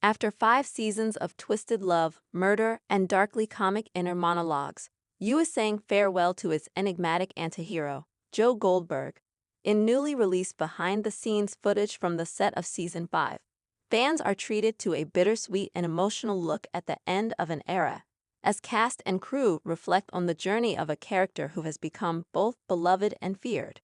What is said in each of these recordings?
After 5 seasons of twisted love, murder, and darkly comic inner monologues, You is saying farewell to its enigmatic antihero, Joe Goldberg. In newly released behind-the-scenes footage from the set of Season 5, fans are treated to a bittersweet and emotional look at the end of an era, as cast and crew reflect on the journey of a character who has become both beloved and feared.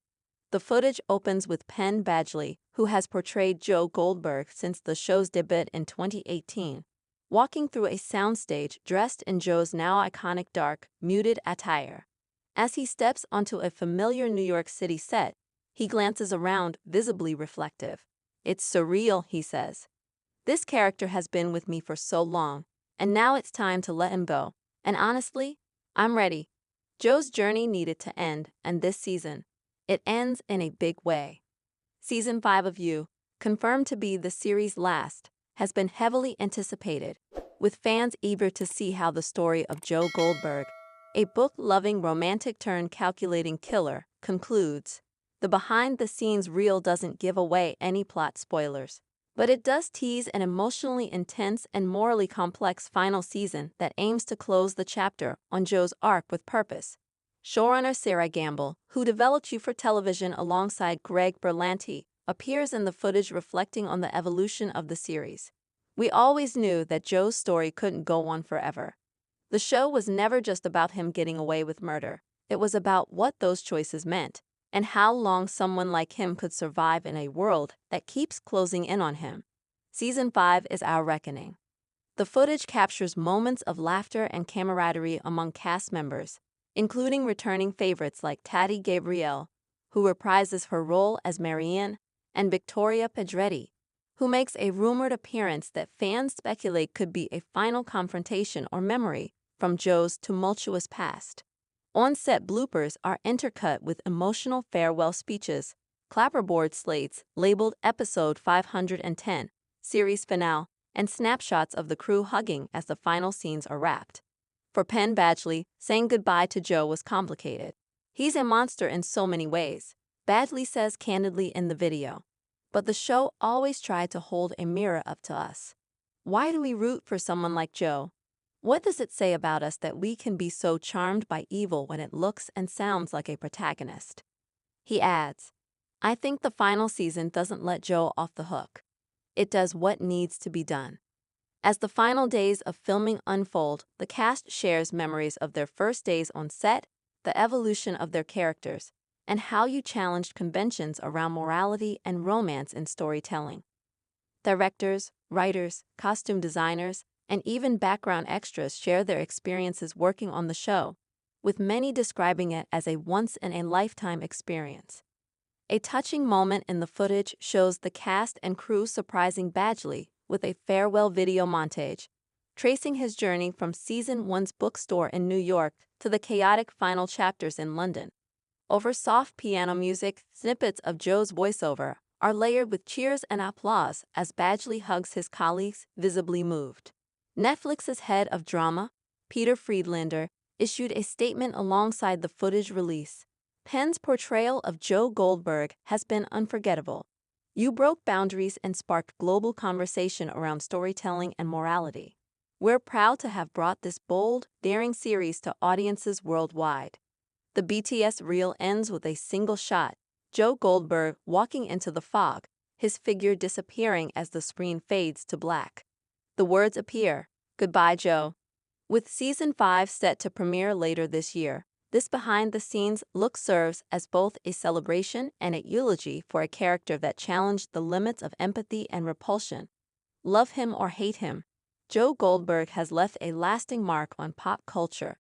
The footage opens with Penn Badgley, who has portrayed Joe Goldberg since the show's debut in 2018, walking through a soundstage dressed in Joe's now iconic dark, muted attire. As he steps onto a familiar New York City set, he glances around, visibly reflective. "It's surreal," he says. "This character has been with me for so long, and now it's time to let him go. And honestly, I'm ready." Joe's journey needed to end, and this season, it ends in a big way. Season 5 of You, confirmed to be the series' last, has been heavily anticipated, with fans eager to see how the story of Joe Goldberg, a book-loving romantic-turned-calculating killer, concludes. The behind-the-scenes reel doesn't give away any plot spoilers, but it does tease an emotionally intense and morally complex final season that aims to close the chapter on Joe's arc with purpose. Showrunner Sarah Gamble, who developed You for television alongside Greg Berlanti, appears in the footage reflecting on the evolution of the series. "We always knew that Joe's story couldn't go on forever. The show was never just about him getting away with murder. It was about what those choices meant, and how long someone like him could survive in a world that keeps closing in on him." Season 5 is our reckoning. The footage captures moments of laughter and camaraderie among cast members, including returning favorites like Tati Gabrielle, who reprises her role as Marianne, and Victoria Pedretti, who makes a rumored appearance that fans speculate could be a final confrontation or memory from Joe's tumultuous past. On-set bloopers are intercut with emotional farewell speeches, clapperboard slates labeled Episode 510, Series Finale, and snapshots of the crew hugging as the final scenes are wrapped. For Penn Badgley, saying goodbye to Joe was complicated. "He's a monster in so many ways," Badgley says candidly in the video. "But the show always tried to hold a mirror up to us. Why do we root for someone like Joe? What does it say about us that we can be so charmed by evil when it looks and sounds like a protagonist?" He adds, "I think the final season doesn't let Joe off the hook. It does what needs to be done." As the final days of filming unfold, the cast shares memories of their first days on set, the evolution of their characters, and how you challenged conventions around morality and romance in storytelling. Directors, writers, costume designers, and even background extras share their experiences working on the show, with many describing it as a once-in-a-lifetime experience. A touching moment in the footage shows the cast and crew surprising Badgley with a farewell video montage, tracing his journey from Season 1's bookstore in New York to the chaotic final chapters in London. Over soft piano music, snippets of Joe's voiceover are layered with cheers and applause as Badgley hugs his colleagues, visibly moved. Netflix's head of drama, Peter Friedlander, issued a statement alongside the footage release. "Penn's portrayal of Joe Goldberg has been unforgettable. You broke boundaries and sparked global conversation around storytelling and morality. We're proud to have brought this bold, daring series to audiences worldwide." The BTS reel ends with a single shot, Joe Goldberg walking into the fog, his figure disappearing as the screen fades to black. The words appear, "Goodbye, Joe." With Season 5 set to premiere later this year, this behind-the-scenes look serves as both a celebration and a eulogy for a character that challenged the limits of empathy and repulsion. Love him or hate him, Joe Goldberg has left a lasting mark on pop culture,